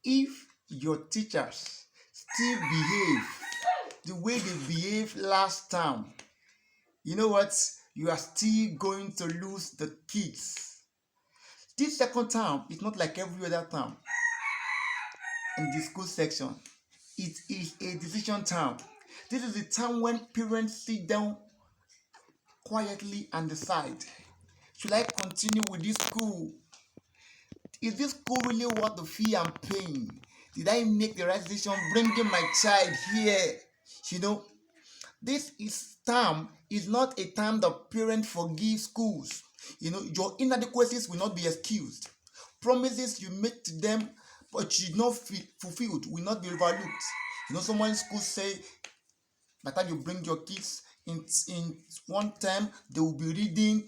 If your teachers still behave the way they behaved last term, you know what? You are still going to lose the kids. This second term is not like every other term in the school section. It is a decision term. This is the time when parents sit down quietly and decide, should I continue with this school? Is this school really worth the fee I'm paying? Did I make the right decision bringing my child here? You know, this is term is not a time that parents forgive schools. Your inadequacies will not be excused. Promises you make to them but you did not fulfilled will not be overlooked. Someone in school say by the time you bring your kids in one term, they will be reading,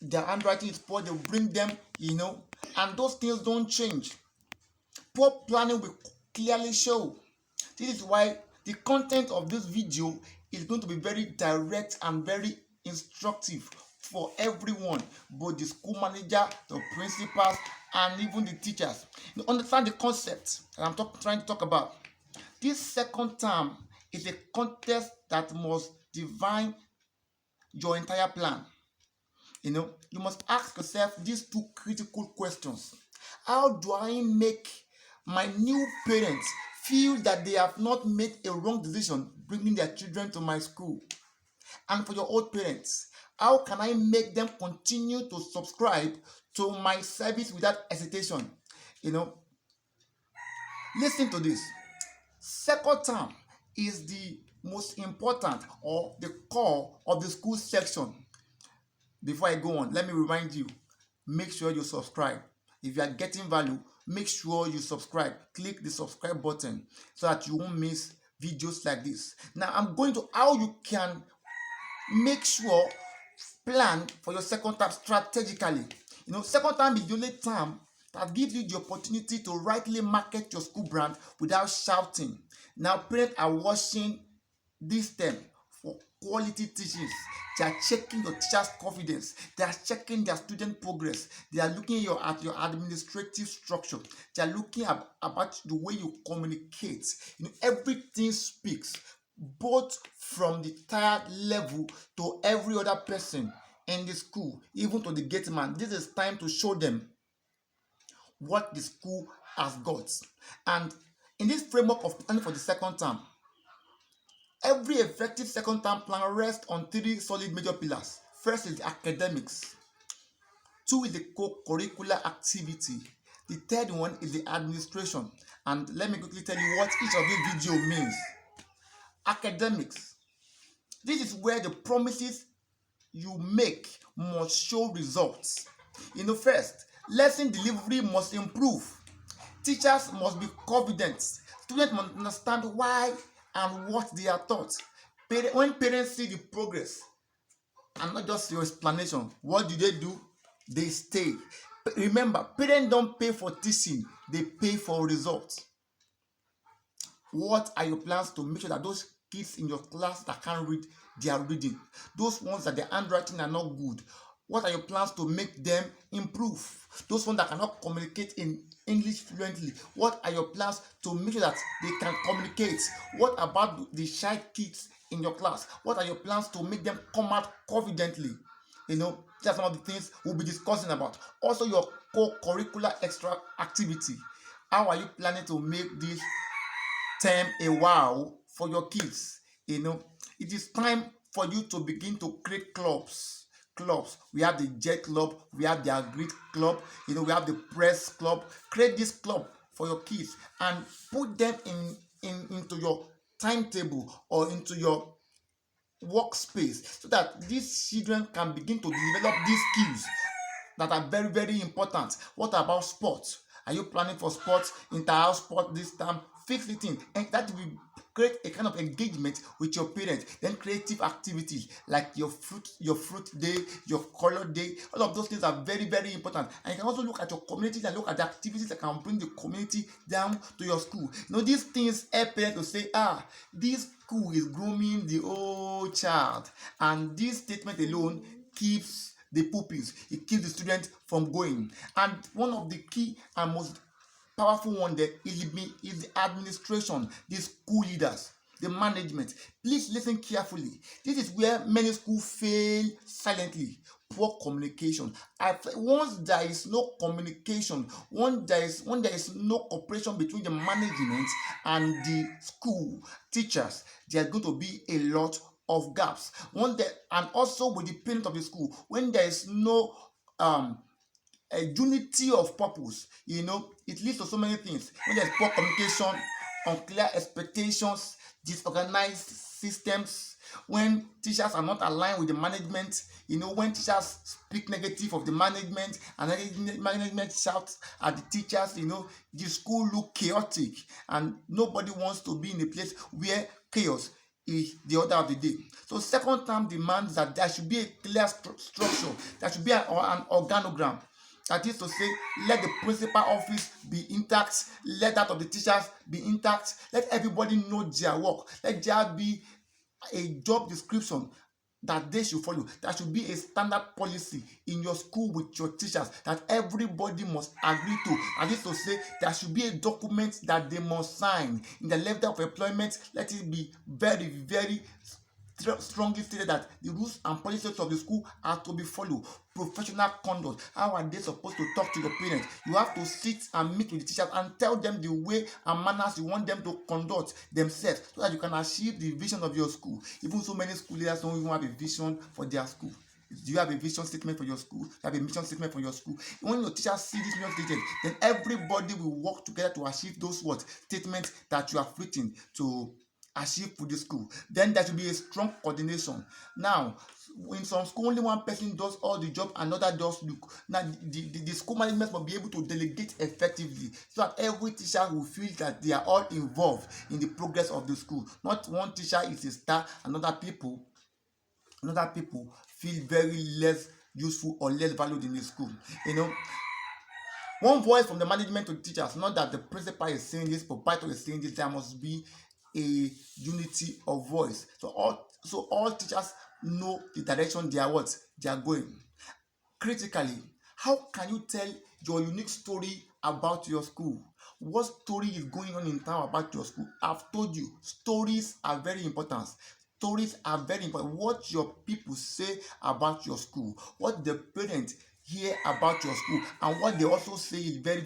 their handwriting is poor, they will bring them, and those things don't change. Poor planning will clearly show. This is why the content of this video is going to be very direct and very instructive for everyone, both the school manager, the principals, and even the teachers. You understand the concept that I'm trying to talk about. This second term is a contest that must define your entire plan. You must ask yourself these two critical questions. How do I make my new parents feel that they have not made a wrong decision bringing their children to my school? And for your old parents, how can I make them continue to subscribe to my service without hesitation? Listen to this. Second term is the most important or the core of the school section. Before I go on, let me remind you, make sure you subscribe. If you are getting value, make sure you subscribe. Click the subscribe button so that you won't miss videos like this. Now, I'm going to how you can make sure plan for your second term strategically. Second term is the only term that gives you the opportunity to rightly market your school brand without shouting. Now, parents are watching this term for quality teachings. They are checking your teacher's confidence. They are checking their student progress. They are looking at your administrative structure. They are looking about the way you communicate. Everything speaks, both from the tired level to every other person in the school, even to the gate man. This is time to show them what the school has got. And in this framework of planning for the second term, every effective second term plan rests on three solid major pillars. First is the academics. Two is the co-curricular activity. The third one is the administration. And let me quickly tell you what each of these video means. Academics. This is where the promises you make must show results. First, lesson delivery must improve. Teachers must be confident. Students must understand why and what they are taught. When parents see the progress and not just your explanation, what do? They stay. Remember, parents don't pay for teaching, they pay for results. What are your plans to make sure that those kids in your class that can't read, they are reading? Those ones that their handwriting are not good, what are your plans to make them improve? Those ones that cannot communicate in English fluently, what are your plans to make sure that they can communicate? What about the shy kids in your class? What are your plans to make them come out confidently? That's some of the things we'll be discussing about. Also, your co-curricular extra activity. How are you planning to make this term a wow for your kids? It is time for you to begin to create clubs. We have the Jet Club, we have the Agri Club, we have the Press Club. Create this club for your kids and put them into your timetable or into your workspace so that these children can begin to develop these skills that are very, very important. What about sports? Are you planning for sports, inter-house sport this time? Fix it in, and that will create a kind of engagement with your parents. Then creative activities like your fruit day, your color day, all of those things are very, very important. And you can also look at your community and look at the activities that can bring the community down to your school. These things help parents to say, this school is grooming the old child, and this statement alone keeps the pupils, it keeps the student from going. And one of the key and most powerful one there is the administration, the school leaders, the management. Please listen carefully. This is where many schools fail silently. Poor communication. Once there is no communication, when there is no cooperation between the management and the school teachers, there are going to be a lot of gaps. And also with the parent of the school, when there is no a unity of purpose, it leads to so many things. When there's poor communication, unclear expectations, disorganized systems, when teachers are not aligned with the management, when teachers speak negative of the management and management shouts at the teachers, the school look chaotic, and nobody wants to be in a place where chaos is the order of the day. So second term demands that there should be a clear structure. There should be an organogram. That is to say, let the principal office be intact, let that of the teachers be intact, let everybody know their work, let there be a job description that they should follow. There should be a standard policy in your school with your teachers that everybody must agree to. That is to say, there should be a document that they must sign. In the level of employment, let it be very, very strongly stated that the rules and policies of the school are to be followed. Professional conduct. How are they supposed to talk to the parents? You have to sit and meet with the teachers and tell them the way and manners you want them to conduct themselves, so that you can achieve the vision of your school. Even so many school leaders don't even have a vision for their school. Do you have a vision statement for your school? Do you have a mission statement for your school? When your teachers see this mission statement, then everybody will work together to achieve those statements that you have written to achieve for the school. Then there should be a strong coordination. Now, in some school, only one person does all the job, another does look. Now, the school management must be able to delegate effectively, so that every teacher will feel that they are all involved in the progress of the school. Not one teacher is a star, and other people feel very less useful or less valued in the school. One voice from the management to teachers, not that the principal is saying this, proprietor is saying this. There must be a unity of voice, so all teachers know the direction they are going. Critically, how can you tell your unique story about your school? What story is going on in town about your school? I've told you, stories are very important. Stories are very important. What your people say about your school, what the parents hear about your school, and what they also say is very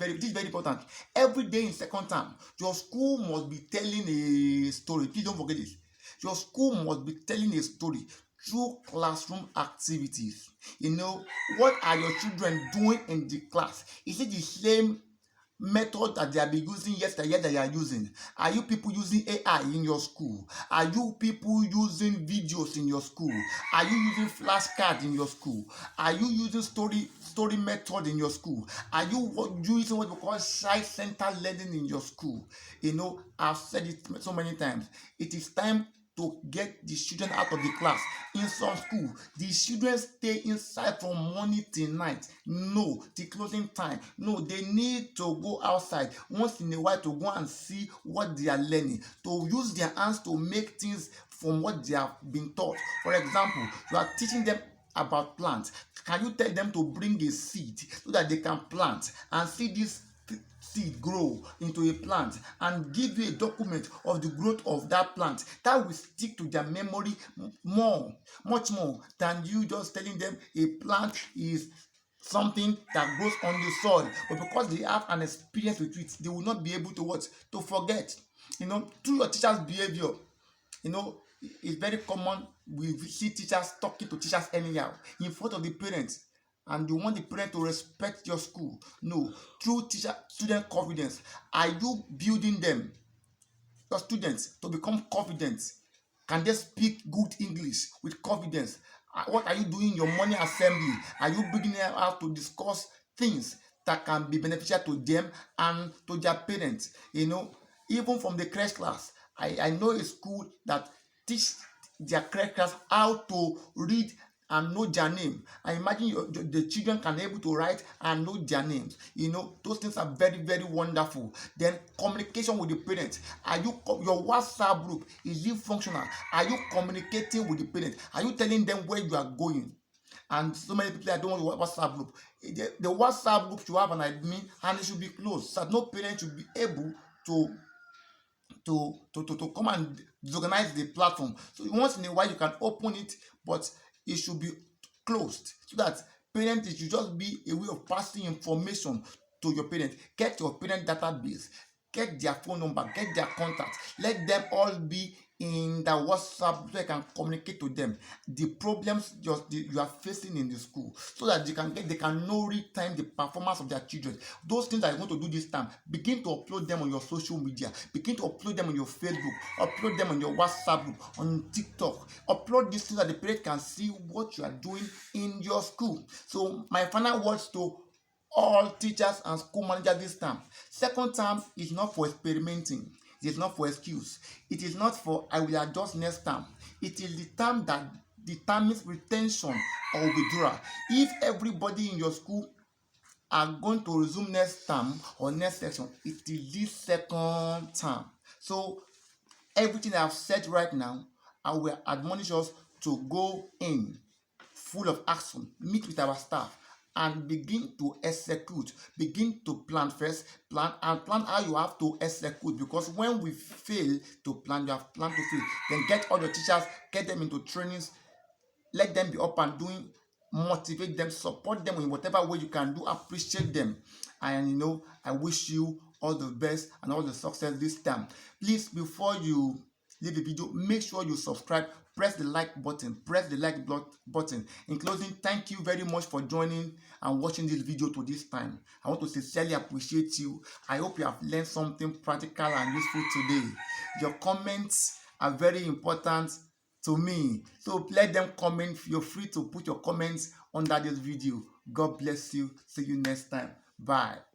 important. Every day in second term, your school must be telling a story. Please don't forget this. Your school must be telling a story through classroom activities. What are your children doing in the class? Is it the same method that they have been using yesterday that you are using? Are you people using AI in your school? Are you people using videos in your school? Are you using flashcards in your school? Are you using story method in your school? Are you using what we call child-centered learning in your school? I've said it so many times. It is time to get the children out of the class. In some school, the children stay inside from morning till night. No, till closing time. No, they need to go outside once in a while to go and see what they are learning, to use their hands to make things from what they have been taught. For example, you are teaching them about plants. Can you tell them to bring a seed so that they can plant and see this seed grow into a plant, and give you a document of the growth of that plant? That will stick to their memory much more than you just telling them a plant is something that grows on the soil. But because they have an experience with it, they will not be able to forget. Through your teacher's behavior, it's very common. We see teachers talking to teachers anyhow in front of the parents, and you want the parent to respect your school. No, through student confidence. Are you building them, your students, to become confident? Can they speak good English with confidence? What are you doing in your morning assembly? Are you bringing them out to discuss things that can be beneficial to them and to their parents? Even from the crèche class, I know a school that teach their crèche class how to read and know their name. I imagine the children can be able to write and know their names. Those things are very wonderful. Then communication with the parents. Your WhatsApp group, is it functional? Are you communicating with the parents? Are you telling them where you are going? And so many people I don't want WhatsApp group. The WhatsApp group should have an admin and it should be closed so that no parent should be able to to come and disorganize the platform. So once in a while you can open it, but it should be closed so that parents, it should just be a way of passing information to your parents. Get your parent database, get their phone number, get their contacts, let them all be in the WhatsApp so you can communicate to them the problems you are facing in the school, so that they can know real time the performance of their children. Those things that you want to do this time, begin to upload them on your social media, begin to upload them on your Facebook, upload them on your WhatsApp group, on TikTok. Upload these things so that the parents can see what you are doing in your school. So my final words to all teachers and school managers this term: second term is not for experimenting, it is not for excuse, it is not for I will adjust next term. It is the term that determines retention or withdrawal. If everybody in your school are going to resume next term or next section, it is this second term. So everything I have said right now, I will admonish us to go in full of action, meet with our staff, and begin to execute. Begin to plan first, plan how you have to execute, because when we fail to plan, you have planned to fail. Then get all your teachers, get them into trainings, let them be up and doing, motivate them, support them in whatever way you can do, appreciate them. And I wish you all the best and all the success this time. Please, before you leave the video, make sure you subscribe, press the like button, button. In closing, thank you very much for joining and watching this video to this time. I want to sincerely appreciate you. I hope you have learned something practical and useful today. Your comments are very important to me, so let them comment. Feel free to put your comments under this video. God bless you. See you next time. Bye.